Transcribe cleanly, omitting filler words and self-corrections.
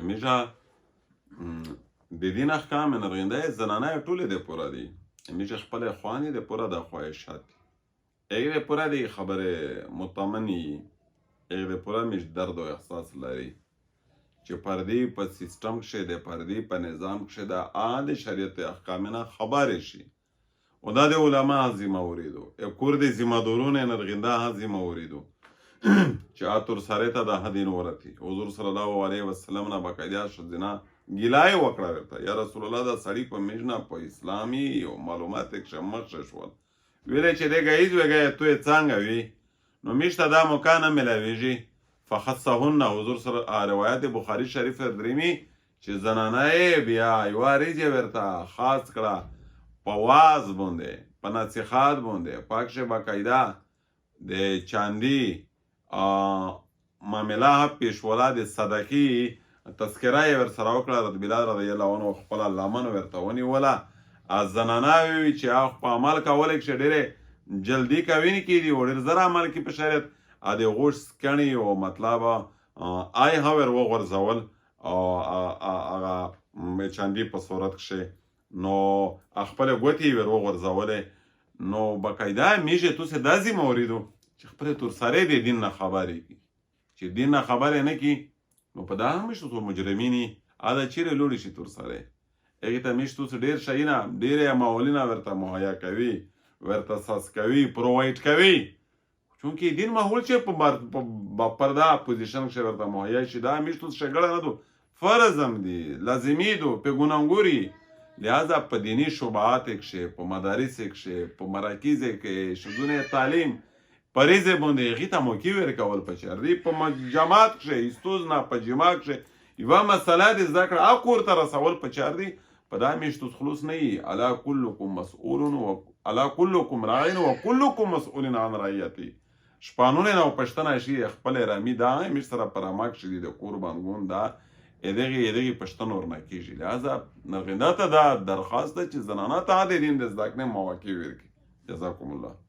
همیشه د دین احکام نرغنده زنانه ټولې د پوره دي همیشه خپل خوانې د پوره د خواهشات هغې د پوره د خبرې مطمئني هغې د پوره میش درد و احساس لري چې پردې په سیستم کښې د پردې په نظام کښې د د شریعت احکام نه خبرې شي و دا د علما ذمهوری دو کور د ذمهدارون نرغنده ذمهوری دو چې اتر سره ته د حدین ورتی حضور صلی الله علیه وسلم نه باقاعده ښځینه ګیلای وکړه ورته یا رسول الله دا سړی په میژنه په اسلامي او معلومات کښې مخ شول ویلې چې دی ګایز وګی تو یې څنګه وي نو میشته دا موقع نه میلاویږي فخصهن حضور سره روایت بخاري شریف دریمي چې زنانه یې بیا یوه ریځې ورته خاص کړه په واز باندې په نصیحت باندې په کښې باقاعده د چاندي معامله پیشوله د صدقې تذکره یې ورسره وکړه رضی بلال رضی الله عنه خپله لمن ورته ونیوله زنانه وي چې هغه په عمل کولی کښې ډېرې جلدي کوي نه کېدي او ډېر زر عمل کې په شریعت د غوښ سکڼې او مطلب آی ها ور وغورځول او هغه چاندي په صورت کښې نو خپلې ګوتې یې ور وغورځولې نو باقاعده میږې توسې دا ذمهوري دو چې خپلې تورسرۍ د دین نه خبرې کړي چې دین نه خبرې نه کړي نو په دا هم میشته څو مجرمین یي دا چیرې لوړې شي تورسرۍ هغې ته میشته اوس ډېر شیونه ډېرې معولونه ورته مهیا کوي ورته ساس کوي پرووایډ کوي چونکې دین معول چې په پرده پوزیشن کښې ورته مهیا شي دا میشته اوس ښېګړه نه دو فرض هم دي لازمي دو په ګناهګوري لہذا په دیني شبهات کښې په مدارس کښې په مراکز کښې ښځونې تعلیم پریزې باندې هغې ته موقع ورکول پکار دي په جماعت کښې ایستوز نه په جماع کښې یوه مسله د زده کړه هغه کور ته رسول پکار دي په دا میشتو خلوص نه وي الا کلکم مسئول الا کلکم راعین و کلکم مسئول عن رعیته شپانونه نه پښتنه شي خپل رامي دا میش سره په رامه کښې دي د کور بانګون دا هغې پښتنه ورنه کېږي لهذا نرغنده ته دا درخواست ده چې زنانه ته د دین د زده کړې مواقع ورکړي جزاکم الله